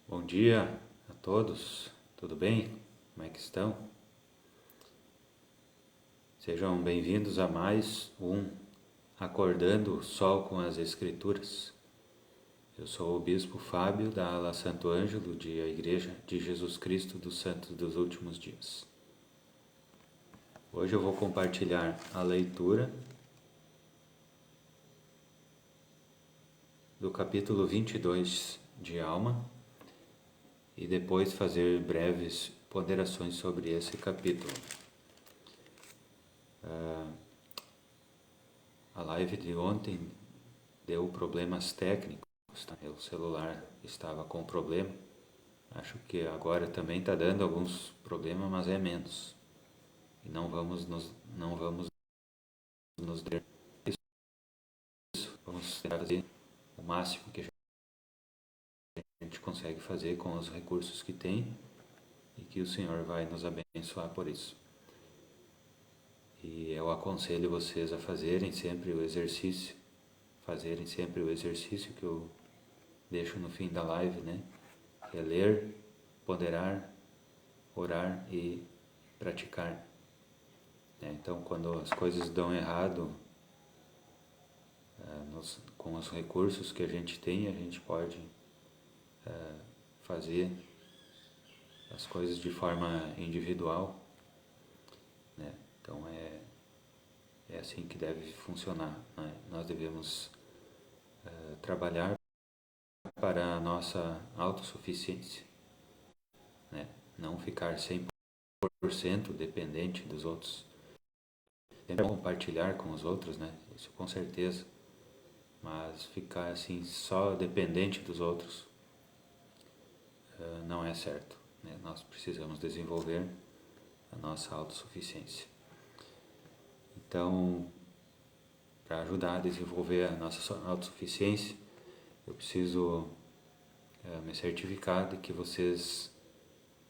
Bom dia a todos, tudo bem? Como é que estão? Sejam bem-vindos a mais um Acordando o Sol com as Escrituras. Eu sou o Bispo Fábio da ala Santo Ângelo de Igreja de Jesus Cristo dos Santos dos Últimos Dias. Hoje eu vou compartilhar a leitura do capítulo 22 de Alma e depois fazer breves ponderações sobre esse capítulo. A live de ontem deu problemas técnicos, tá? O celular estava com problema. Acho que agora também está dando alguns problemas, mas é menos. E não vamos nos der isso. Vamos tentar fazer o máximo que a gente consegue fazer com os recursos que tem e que o Senhor vai nos abençoar por isso. E eu aconselho vocês a fazerem sempre o exercício que eu deixo no fim da live, né? Que é ler, ponderar, orar e praticar. Então, quando as coisas dão errado, com os recursos que a gente tem, a gente pode fazer as coisas de forma individual, né? Então, é assim que deve funcionar, né? Nós devemos trabalhar para a nossa autossuficiência, né? Não ficar 100% dependente dos outros. É bom compartilhar com os outros, né? Isso com certeza. Mas ficar assim só dependente dos outros não é certo, né? Nós precisamos desenvolver a nossa autossuficiência. Então, para ajudar a desenvolver a nossa autossuficiência, eu preciso me certificar de que vocês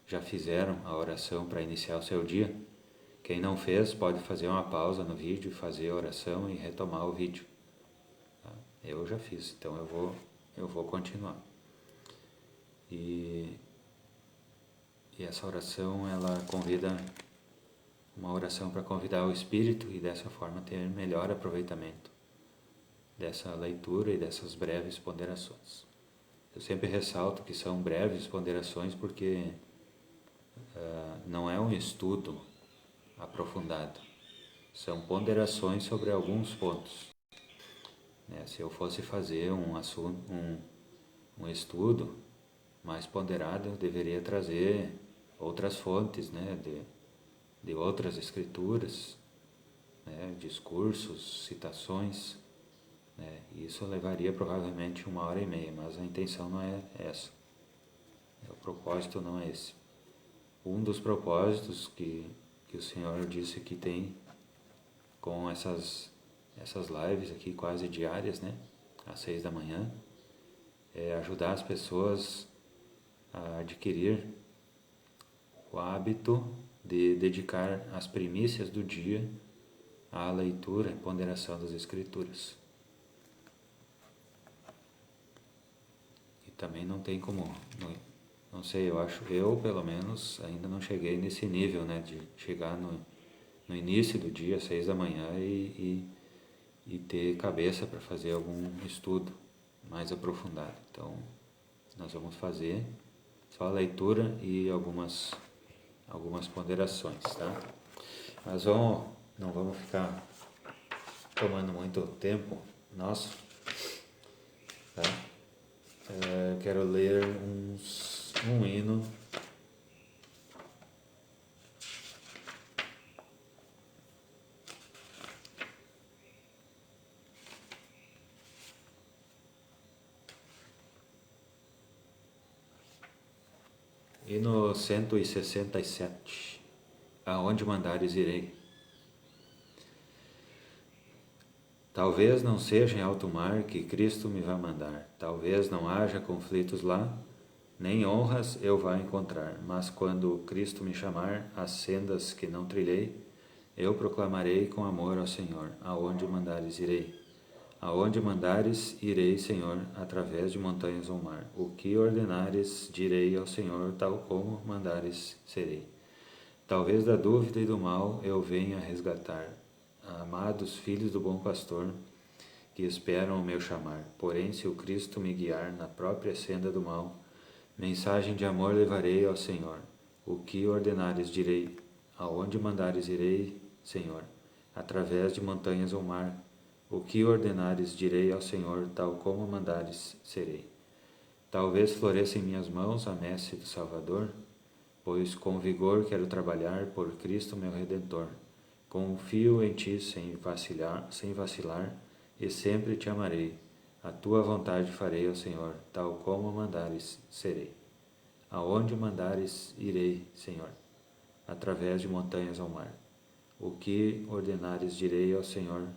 já fizeram a oração para iniciar o seu dia. Quem não fez pode fazer uma pausa no vídeo, fazer a oração e retomar o vídeo. Tá? Eu já fiz, então eu vou continuar. E essa oração, ela convida, uma oração para convidar o Espírito e dessa forma ter melhor aproveitamento dessa leitura e dessas breves ponderações. Eu sempre ressalto que são breves ponderações porque não é um estudo aprofundado, são ponderações sobre alguns pontos. Se eu fosse fazer um estudo mais ponderado, eu deveria trazer outras fontes, né, de outras escrituras, né, discursos, citações, né, e isso levaria provavelmente 1h30, mas a intenção não é essa. O propósito não é esse. Um dos propósitos que o Senhor disse que tem com essas lives aqui quase diárias, né, às 6 da manhã, é ajudar as pessoas a adquirir o hábito de dedicar as primícias do dia à leitura e ponderação das Escrituras. E também não tem como, não sei, eu pelo menos ainda não cheguei nesse nível, né, de chegar no início do dia, às 6 da manhã e ter cabeça para fazer algum estudo mais aprofundado. Então, nós vamos fazer só a leitura e algumas ponderações, tá? Mas não vamos ficar tomando muito tempo nosso, tá? Quero ler um hino Hino 167. Aonde mandares irei. Talvez não seja em alto mar que Cristo me vá mandar, talvez não haja conflitos lá, nem honras eu vá encontrar, mas quando Cristo me chamar às sendas que não trilhei, eu proclamarei com amor ao Senhor, aonde mandares irei. Aonde mandares, irei, Senhor, através de montanhas ou mar. O que ordenares, direi ao Senhor, tal como mandares, serei. Talvez da dúvida e do mal eu venha resgatar, amados filhos do bom pastor, que esperam o meu chamar. Porém, se o Cristo me guiar na própria senda do mal, mensagem de amor levarei ao Senhor. O que ordenares, direi. Aonde mandares, irei, Senhor, através de montanhas ou mar. O que ordenares, direi ao Senhor, tal como mandares, serei. Talvez floresça em minhas mãos a messe do Salvador, pois com vigor quero trabalhar por Cristo meu Redentor. Confio em Ti sem vacilar, e sempre Te amarei. A Tua vontade farei, ó Senhor, tal como mandares, serei. Aonde mandares, irei, Senhor, através de montanhas ao mar. O que ordenares, direi ao Senhor,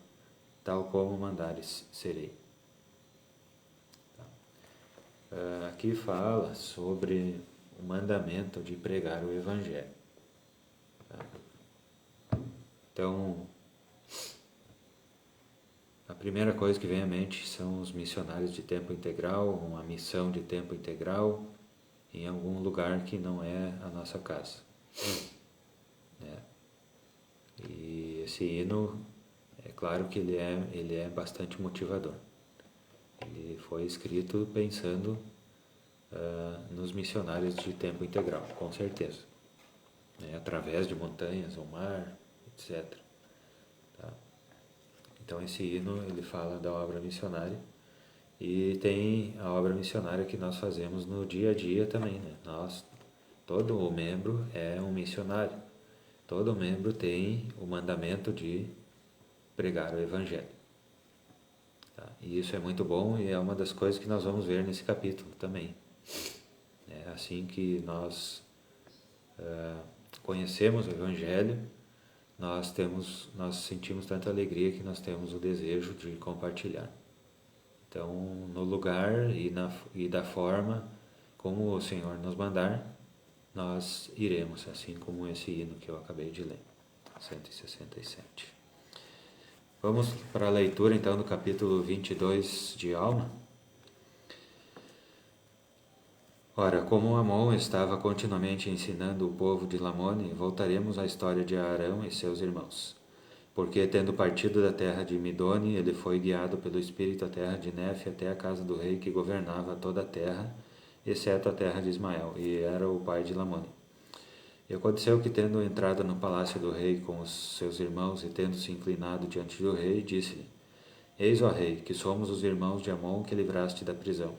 tal como mandares, serei. Aqui fala sobre o mandamento de pregar o Evangelho. Então, a primeira coisa que vem à mente são os missionários de tempo integral, uma missão de tempo integral em algum lugar que não é a nossa casa. E esse hino, é claro que ele é bastante motivador. Ele foi escrito pensando nos missionários de tempo integral, com certeza. Através de montanhas, o mar, etc. Tá? Então esse hino ele fala da obra missionária e tem a obra missionária que nós fazemos no dia a dia também. Todo membro é um missionário. Todo membro tem o mandamento de pregar o Evangelho. Tá? E isso é muito bom e é uma das coisas que nós vamos ver nesse capítulo também. É assim que nós conhecemos o Evangelho, nós sentimos tanta alegria que nós temos o desejo de compartilhar. Então, no lugar e da forma como o Senhor nos mandar, nós iremos, assim como esse hino que eu acabei de ler, 167. Vamos para a leitura então do capítulo 22 de Alma. Ora, como Amon estava continuamente ensinando o povo de Lamone, voltaremos à história de Arão e seus irmãos. Porque, tendo partido da terra de Midone, ele foi guiado pelo Espírito à terra de Nefe, até a casa do rei que governava toda a terra, exceto a terra de Ismael, e era o pai de Lamone. E aconteceu que, tendo entrado no palácio do rei com os seus irmãos, e tendo se inclinado diante do rei, disse-lhe: Eis, ó rei, que somos os irmãos de Amon que livraste da prisão.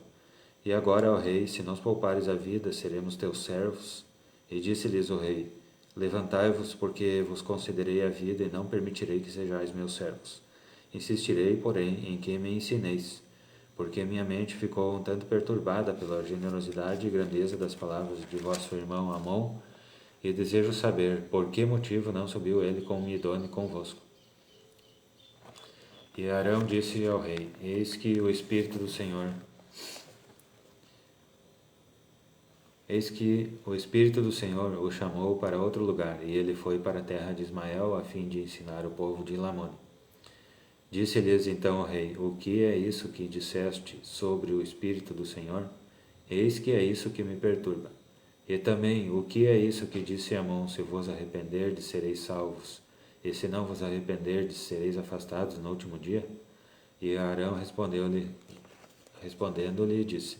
E agora, ó rei, se nos poupares a vida, seremos teus servos. E disse-lhes o rei: Levantai-vos, porque vos concederei a vida, e não permitirei que sejais meus servos. Insistirei, porém, em que me ensineis, porque minha mente ficou um tanto perturbada pela generosidade e grandeza das palavras de vosso irmão Amon, e desejo saber por que motivo não subiu ele com Midone convosco. E Arão disse ao rei: Eis que o Espírito do Senhor o chamou para outro lugar, e ele foi para a terra de Ismael, a fim de ensinar o povo de Lamone. Disse-lhes então o rei: O que é isso que disseste sobre o Espírito do Senhor? Eis que é isso que me perturba. E também, o que é isso que disse Amon: Se vos arrependerdes, sereis salvos, e se não vos arrependerdes, sereis afastados no último dia? E Arão respondendo-lhe, disse: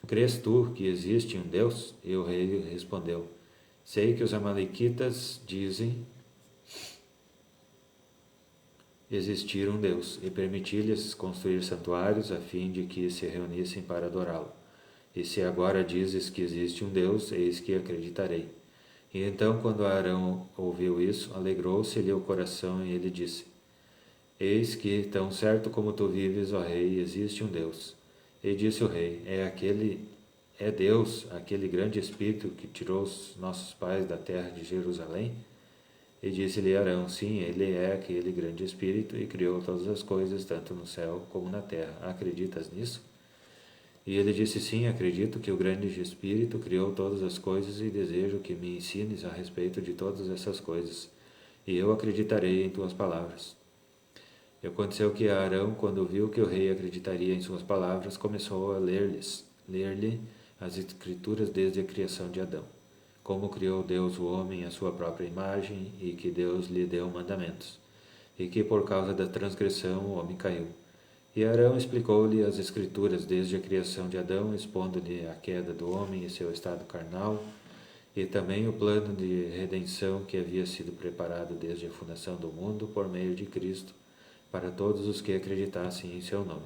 Crês tu que existe um Deus? E o rei respondeu: Sei que os amalequitas dizem existir um Deus, e permiti-lhes construir santuários a fim de que se reunissem para adorá-lo. E se agora dizes que existe um Deus, eis que acreditarei. E então, quando Arão ouviu isso, alegrou-se-lhe o coração, e ele disse: Eis que, tão certo como tu vives, ó rei, existe um Deus. E disse o rei: É Deus, aquele grande Espírito que tirou os nossos pais da terra de Jerusalém? E disse-lhe Arão: Sim, ele é aquele grande Espírito e criou todas as coisas, tanto no céu como na terra. Acreditas nisso? E ele disse: Sim, acredito que o grande Espírito criou todas as coisas e desejo que me ensines a respeito de todas essas coisas. E eu acreditarei em tuas palavras. E aconteceu que Arão, quando viu que o rei acreditaria em suas palavras, começou a ler-lhe as escrituras desde a criação de Adão, como criou Deus o homem à sua própria imagem, e que Deus lhe deu mandamentos, e que por causa da transgressão o homem caiu. E Arão explicou-lhe as escrituras desde a criação de Adão, expondo-lhe a queda do homem e seu estado carnal, e também o plano de redenção que havia sido preparado desde a fundação do mundo por meio de Cristo, para todos os que acreditassem em seu nome.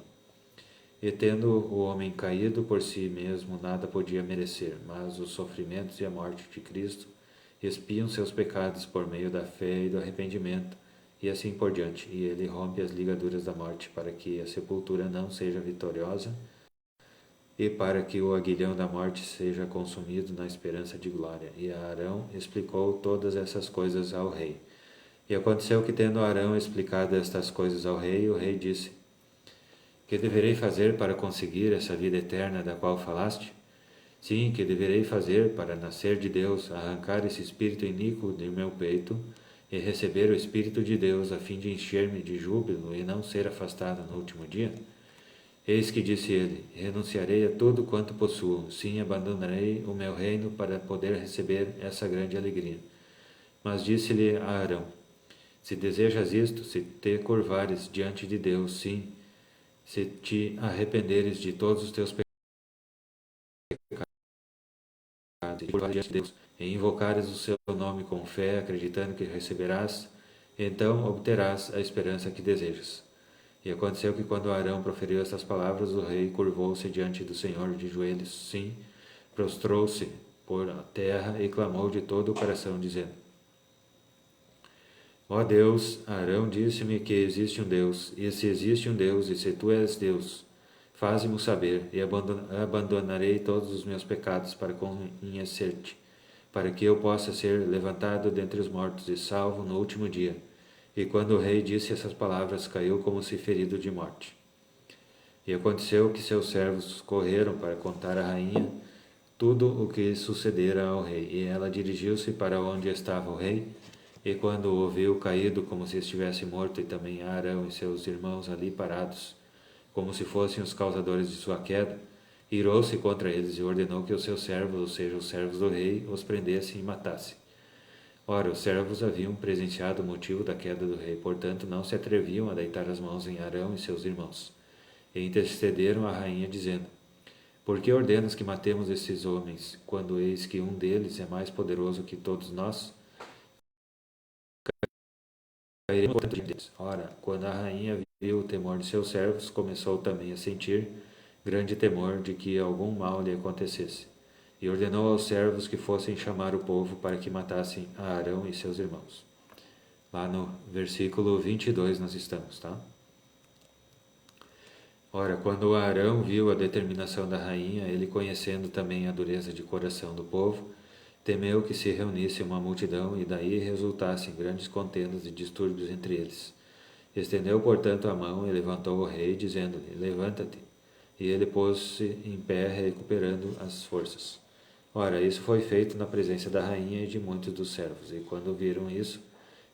E tendo o homem caído por si mesmo, nada podia merecer, mas os sofrimentos e a morte de Cristo expiam seus pecados por meio da fé e do arrependimento, e assim por diante. E ele rompe as ligaduras da morte, para que a sepultura não seja vitoriosa, e para que o aguilhão da morte seja consumido na esperança de glória. E Arão explicou todas essas coisas ao rei. E aconteceu que, tendo Arão explicado estas coisas ao rei, o rei disse: Que deverei fazer para conseguir essa vida eterna da qual falaste? Sim, que deverei fazer para nascer de Deus, arrancar esse espírito iníquo de meu peito e receber o Espírito de Deus, a fim de encher-me de júbilo e não ser afastado no último dia? Eis que disse ele: Renunciarei a tudo quanto possuo, sim, abandonarei o meu reino para poder receber essa grande alegria. Mas disse-lhe a Arão: Se desejas isto, se te curvares diante de Deus, sim, se te arrependeres de todos os teus pecados, e te curvares diante de Deus, e invocares o seu nome com fé, acreditando que receberás, então obterás a esperança que desejas. E aconteceu que, quando Arão proferiu estas palavras, o rei curvou-se diante do Senhor de joelhos, sim, prostrou-se por terra e clamou de todo o coração, dizendo: Ó Deus, Arão disse-me que existe um Deus, e se existe um Deus, e se tu és Deus, faze-mo saber, e abandonarei todos os meus pecados para conhecer-te, para que eu possa ser levantado dentre os mortos e salvo no último dia. E quando o rei disse essas palavras, caiu como se ferido de morte. E aconteceu que seus servos correram para contar à rainha tudo o que sucedera ao rei, e ela dirigiu-se para onde estava o rei, e quando o viu caído como se estivesse morto, e também Arão e seus irmãos ali parados, como se fossem os causadores de sua queda, irou-se contra eles e ordenou que os seus servos, ou seja, os servos do rei, os prendessem e matassem. Ora, os servos haviam presenciado o motivo da queda do rei, portanto não se atreviam a deitar as mãos em Arão e seus irmãos. E intercederam à rainha, dizendo: Por que ordenas que matemos esses homens, quando eis que um deles é mais poderoso que todos nós? Cairemos por tanto deles. Ora, quando a rainha viu o temor de seus servos, começou também a sentir grande temor de que algum mal lhe acontecesse. E ordenou aos servos que fossem chamar o povo para que matassem a Arão e seus irmãos. Lá no versículo 22 nós estamos, tá? Ora, quando Arão viu a determinação da rainha, ele, conhecendo também a dureza de coração do povo, temeu que se reunisse uma multidão e daí resultassem grandes contendas e distúrbios entre eles. Estendeu, portanto, a mão e levantou o rei, dizendo-lhe: Levanta-te. E ele pôs-se em pé, recuperando as forças. Ora, isso foi feito na presença da rainha e de muitos dos servos, e quando viram isso,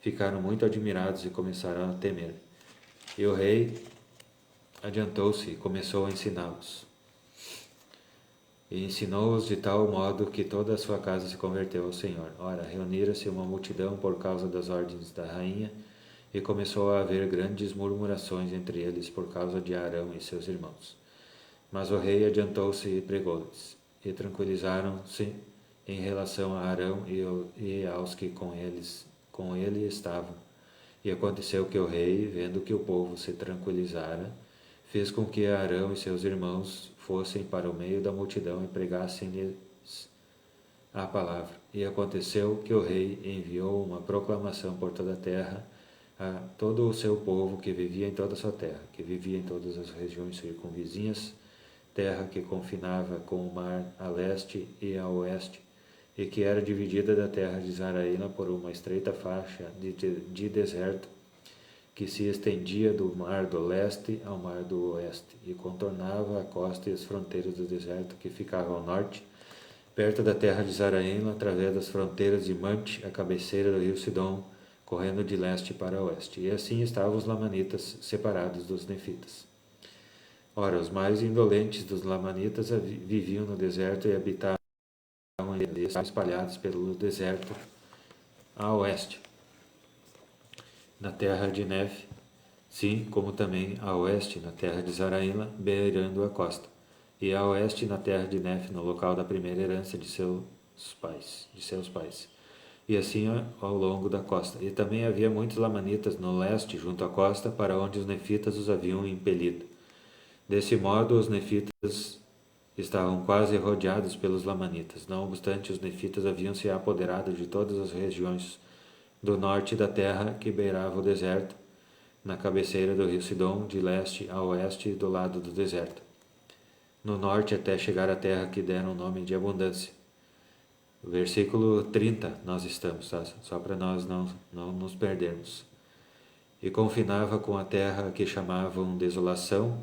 ficaram muito admirados e começaram a temer. E o rei adiantou-se e começou a ensiná-los. E ensinou-os de tal modo que toda a sua casa se converteu ao Senhor. Ora, reunira-se uma multidão por causa das ordens da rainha, e começou a haver grandes murmurações entre eles por causa de Arão e seus irmãos. Mas o rei adiantou-se e pregou-lhes, e tranquilizaram-se em relação a Arão e aos que com ele estavam. E aconteceu que o rei, vendo que o povo se tranquilizara, fez com que Arão e seus irmãos fossem para o meio da multidão e pregassem-lhes a palavra. E aconteceu que o rei enviou uma proclamação por toda a terra a todo o seu povo que vivia em toda a sua terra, que vivia em todas as regiões circunvizinhas, terra que confinava com o mar a leste e a oeste, e que era dividida da terra de Zaraína por uma estreita faixa de deserto, que se estendia do mar do leste ao mar do oeste, e contornava a costa e as fronteiras do deserto que ficava ao norte, perto da terra de Zaraína, através das fronteiras de Mante, a cabeceira do rio Sidom, correndo de leste para oeste. E assim estavam os lamanitas separados dos nefitas. Ora, os mais indolentes dos lamanitas viviam no deserto e habitavam espalhados pelo deserto a oeste, na terra de Neve, sim, como também a oeste, na terra de Zaraíla, beirando a costa, e a oeste, na terra de Neve, no local da primeira herança de seus pais. E assim ao longo da costa. E também havia muitos lamanitas no leste, junto à costa, para onde os nefitas os haviam impelido. Desse modo, os nefitas estavam quase rodeados pelos lamanitas. Não obstante, os nefitas haviam se apoderado de todas as regiões do norte da terra que beirava o deserto, na cabeceira do rio Sidom, de leste a oeste, do lado do deserto, no norte até chegar à terra que deram o nome de abundância. Versículo 30 nós estamos, tá? Só para nós não nos perdermos. E confinava com a terra que chamavam Desolação,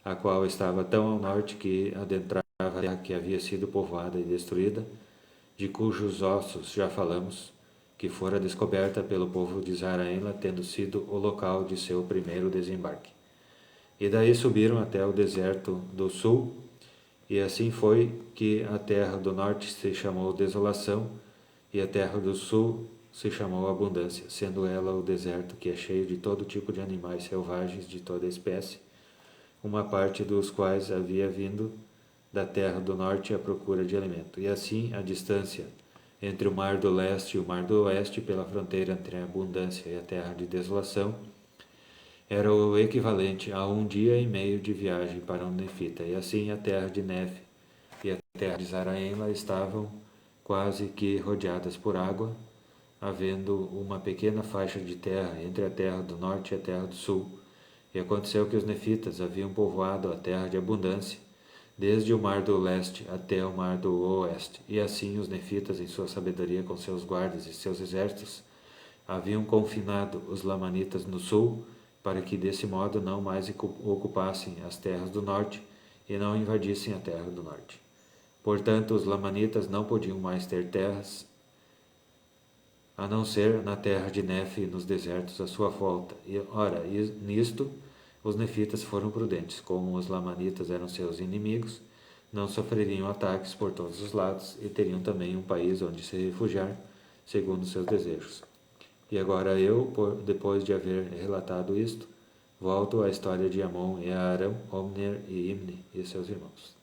a qual estava tão ao norte que adentrava a terra que havia sido povoada e destruída, de cujos ossos já falamos, que fora descoberta pelo povo de Zaraíla, tendo sido o local de seu primeiro desembarque. E daí subiram até o deserto do sul, e assim foi que a terra do norte se chamou Desolação, e a terra do sul se chamou Abundância, sendo ela o deserto que é cheio de todo tipo de animais selvagens de toda espécie, uma parte dos quais havia vindo da terra do norte à procura de alimento. E assim a distância entre o mar do leste e o mar do oeste, pela fronteira entre a abundância e a terra de desolação, era o equivalente a 1 dia e meio de viagem para um nefita. E assim a terra de Neve e a terra de Zaraíla estavam quase que rodeadas por água, havendo uma pequena faixa de terra entre a terra do norte e a terra do sul. E aconteceu que os nefitas haviam povoado a terra de abundância, desde o mar do leste até o mar do oeste. E assim os nefitas, em sua sabedoria com seus guardas e seus exércitos, haviam confinado os lamanitas no sul, para que desse modo não mais ocupassem as terras do norte e não invadissem a terra do norte. Portanto, os lamanitas não podiam mais ter terras, a não ser na terra de Nefe e nos desertos à sua volta. E, ora, nisto os nefitas foram prudentes. Como os lamanitas eram seus inimigos, não sofreriam ataques por todos os lados e teriam também um país onde se refugiar, segundo seus desejos. E agora eu, depois de haver relatado isto, volto à história de Amon e Arão, Omner e Imne e seus irmãos.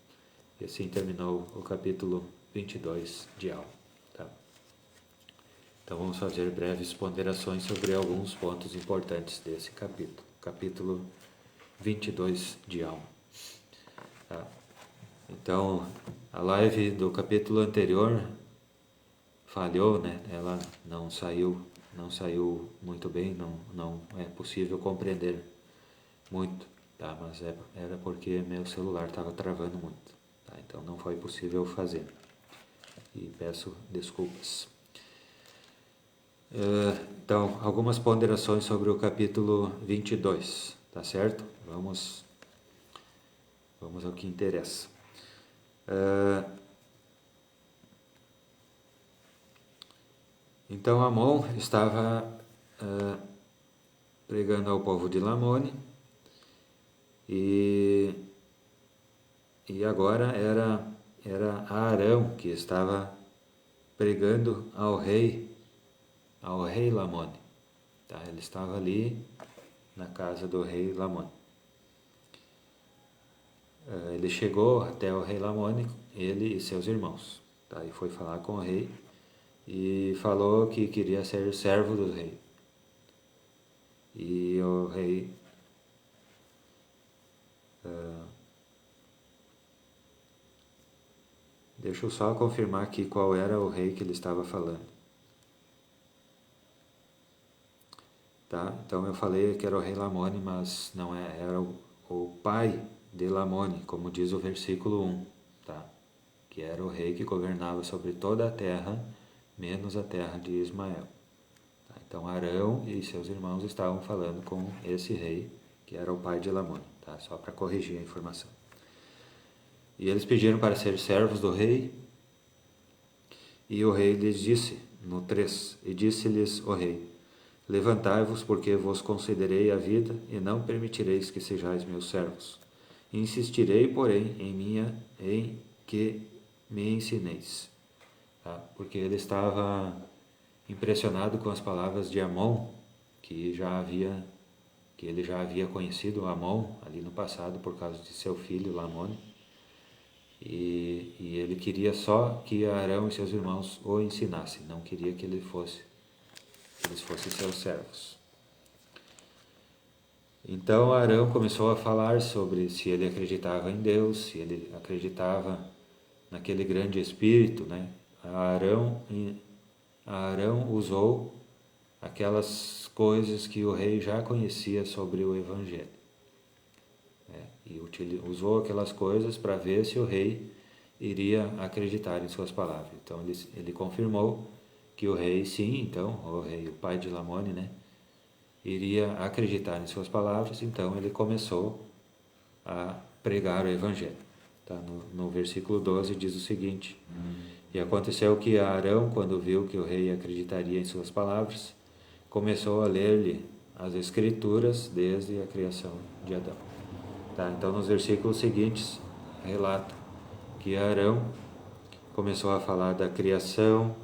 E assim terminou o capítulo 22 de Al. Tá? Então vamos fazer breves ponderações sobre alguns pontos importantes desse capítulo. Capítulo 22 de Al. Tá? Então, a live do capítulo anterior falhou, né? Ela não saiu muito bem, não é possível compreender muito, tá? Mas era porque meu celular estava travando muito, tá? Então não foi possível fazer e peço desculpas. Então, algumas ponderações sobre o capítulo 22, tá certo? Vamos ao que interessa. Então Amon estava pregando ao povo de Lamone e agora era Arão que estava pregando ao rei Lamone. Tá? Ele estava ali na casa do rei Lamone. Ele chegou até o rei Lamone, ele e seus irmãos. Tá? E foi falar com o rei e falou que queria ser servo do rei. E o rei deixa eu só confirmar aqui qual era o rei que ele estava falando. Tá? Então eu falei que era o rei Lamone, mas não era o pai de Lamone, como diz o versículo 1, tá? Que era o rei que governava sobre toda a terra, menos a terra de Ismael. Tá? Então Arão e seus irmãos estavam falando com esse rei, que era o pai de Lamone, tá? Só para corrigir a informação. E eles pediram para ser servos do rei, e o rei lhes disse, no 3, e disse-lhes o rei: Levantai-vos, porque vos concederei a vida, e não permitireis que sejais meus servos. Insistirei, porém, em que me ensineis. Tá? Porque ele estava impressionado com as palavras de Amon, que ele já havia conhecido Amon ali no passado por causa de seu filho Lamone, e ele queria só que Arão e seus irmãos o ensinassem, não queria que eles fossem seus servos. Então Arão começou a falar sobre se ele acreditava em Deus, se ele acreditava naquele grande Espírito, né? Arão usou aquelas coisas que o rei já conhecia sobre o Evangelho, né? E usou aquelas coisas para ver se o rei iria acreditar em suas palavras. Então ele confirmou que o rei, sim, então, o rei, o pai de Lamone, né, iria acreditar em suas palavras. Então ele começou a pregar o Evangelho. Tá? No versículo 12 diz o seguinte: E aconteceu que Arão, quando viu que o rei acreditaria em suas palavras, começou a ler-lhe as Escrituras desde a criação de Adão. Tá? Então nos versículos seguintes relata que Arão começou a falar da criação,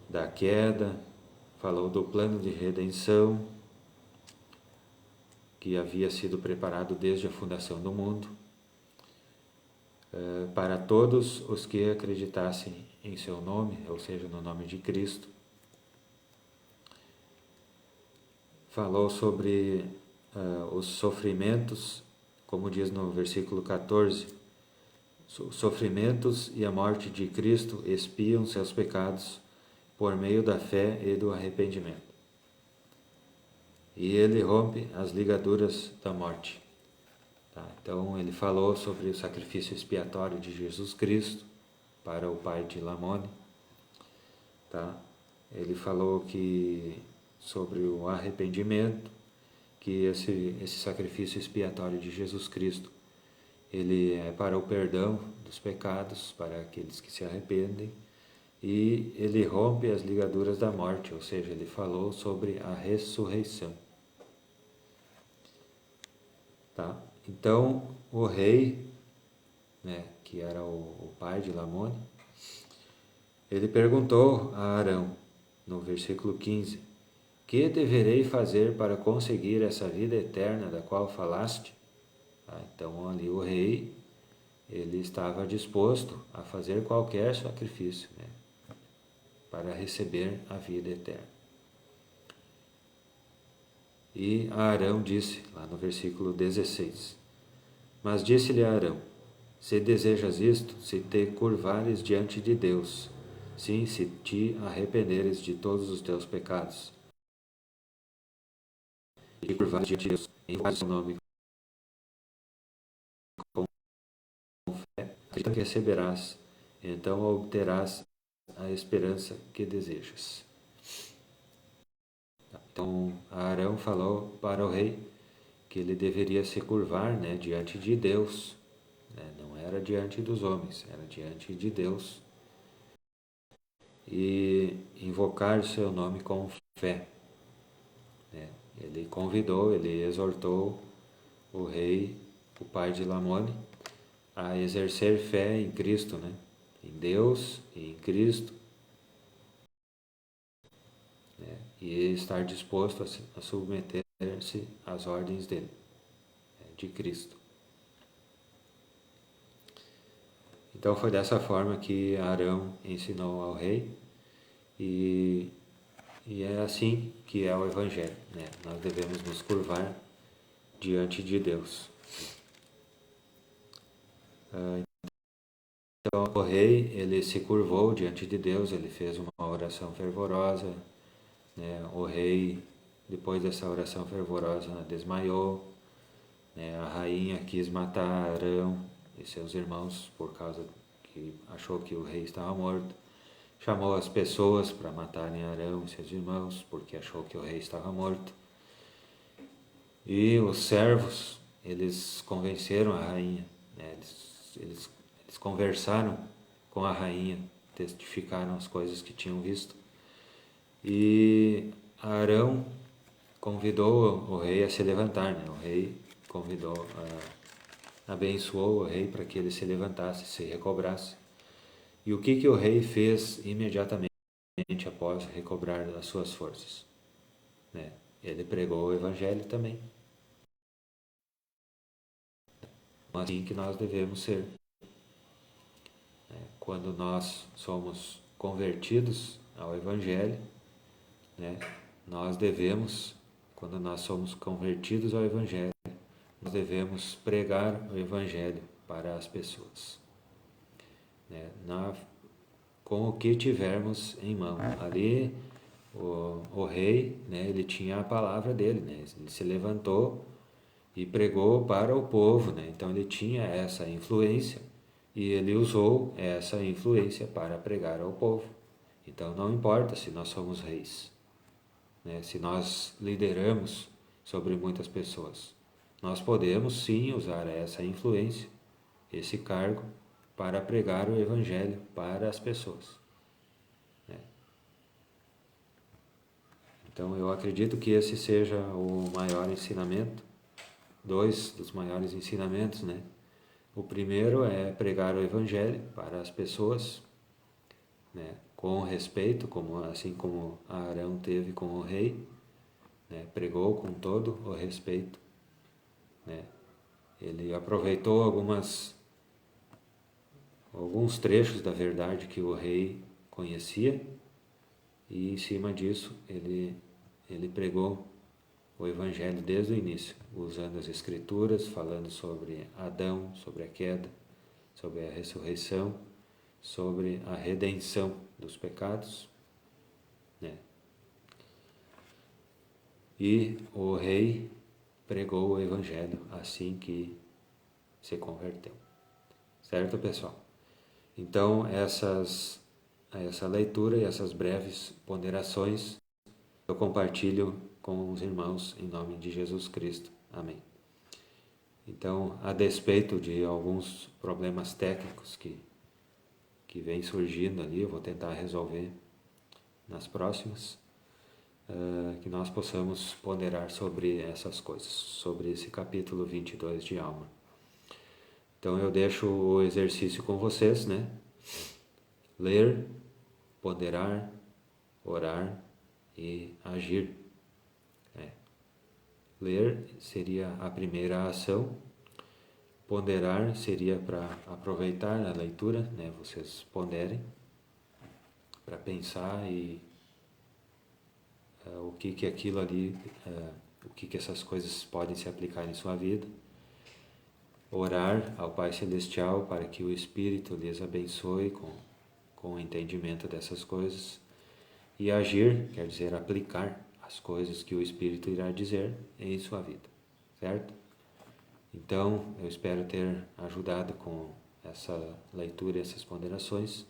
da queda, falou do plano de redenção que havia sido preparado desde a fundação do mundo, para todos os que acreditassem em seu nome, ou seja, no nome de Cristo. Falou sobre os sofrimentos, como diz no versículo 14, os sofrimentos e a morte de Cristo expiam seus pecados por meio da fé e do arrependimento. E ele rompe as ligaduras da morte. Tá? Então ele falou sobre o sacrifício expiatório de Jesus Cristo para o pai de Lamone. Tá? Ele falou sobre o arrependimento, que esse sacrifício expiatório de Jesus Cristo, ele é para o perdão dos pecados, para aqueles que se arrependem, e ele rompe as ligaduras da morte, ou seja, ele falou sobre a ressurreição. Tá? Então, o rei, né, que era o pai de Lamone, ele perguntou a Arão, no versículo 15, que deverei fazer para conseguir essa vida eterna da qual falaste? Tá? Então, ali o rei, ele estava disposto a fazer qualquer sacrifício, né, para receber a vida eterna. E Arão disse, lá no versículo 16, mas disse-lhe Arão, se desejas isto, se te curvares diante de Deus, sim, se te arrependeres de todos os teus pecados, e curvares diante de Deus, em o seu nome com fé, acredita que receberás, então obterás a esperança que desejas. Então Arão falou para o rei que ele deveria se curvar, né, diante de Deus, né, não era diante dos homens, era diante de Deus, e invocar o seu nome com fé. Né? Ele convidou, ele exortou o rei, o pai de Lamone, a exercer fé em Cristo, né? Em Deus e em Cristo, né? E estar disposto a submeter-se às ordens dele, né? De Cristo. Então foi dessa forma que Arão ensinou ao rei, e é assim que é o Evangelho, né? Nós devemos nos curvar diante de Deus. Então o rei, ele se curvou diante de Deus, ele fez uma oração fervorosa, né? O rei, depois dessa oração fervorosa, desmaiou, né? A rainha quis matar Arão e seus irmãos por causa que achou que o rei estava morto. Chamou as pessoas para matarem Arão e seus irmãos porque achou que o rei estava morto. E os servos, eles convenceram a rainha, né? Eles conversaram com a rainha, testificaram as coisas que tinham visto. E Arão convidou o rei a se levantar, né? O rei abençoou o rei para que ele se levantasse, se recobrasse. E o que o rei fez imediatamente após recobrar as suas forças? Né? Ele pregou o evangelho também. Assim que nós devemos ser. Quando nós somos convertidos ao evangelho, né? Quando nós somos convertidos ao evangelho, nós devemos pregar o evangelho para as pessoas, né? Com o que tivermos em mão. Ali o rei, né, ele tinha a palavra dele, né? Ele se levantou e pregou para o povo, né? Então ele tinha essa influência e ele usou essa influência para pregar ao povo. Então não importa se nós somos reis, né? Se nós lideramos sobre muitas pessoas, nós podemos sim usar essa influência, esse cargo, para pregar o evangelho para as pessoas, né? Então eu acredito que esse seja o maior ensinamento, dois dos maiores ensinamentos, né? O primeiro é pregar o evangelho para as pessoas, né? Com respeito, assim como Arão teve com o rei, né? Pregou com todo o respeito, né? Ele aproveitou alguns trechos da verdade que o rei conhecia e em cima disso ele pregou o evangelho desde o início, usando as escrituras, falando sobre Adão, sobre a queda, sobre a ressurreição, sobre a redenção dos pecados, né? E o rei pregou o evangelho assim que se converteu. Certo, pessoal? Então, essa leitura e essas breves ponderações eu compartilho com os irmãos em nome de Jesus Cristo. Amém. Então, a despeito de alguns problemas técnicos que vêm surgindo ali, eu vou tentar resolver nas próximas, que nós possamos ponderar sobre essas coisas, sobre esse capítulo 22 de Alma. Então eu deixo o exercício com vocês, né? Ler, ponderar, orar e agir. Ler seria a primeira ação, ponderar seria para aproveitar a leitura, né? Vocês ponderem, para pensar e o que aquilo ali, o que essas coisas podem se aplicar em sua vida. Orar ao Pai Celestial para que o Espírito lhes abençoe com o entendimento dessas coisas. E agir, quer dizer, aplicar as coisas que o Espírito irá dizer em sua vida, certo? Então, eu espero ter ajudado com essa leitura e essas ponderações.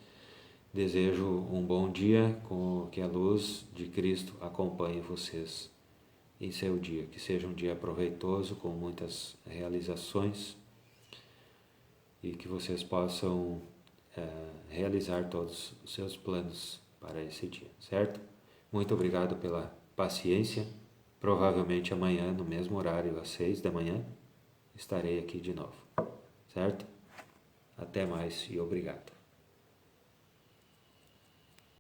Desejo um bom dia, com que a luz de Cristo acompanhe vocês em seu dia. Que seja um dia proveitoso, com muitas realizações e que vocês possam realizar todos os seus planos para esse dia, certo? Muito obrigado pela paciência. Provavelmente amanhã, no mesmo horário, às 6 da manhã, estarei aqui de novo, certo? Até mais e obrigado.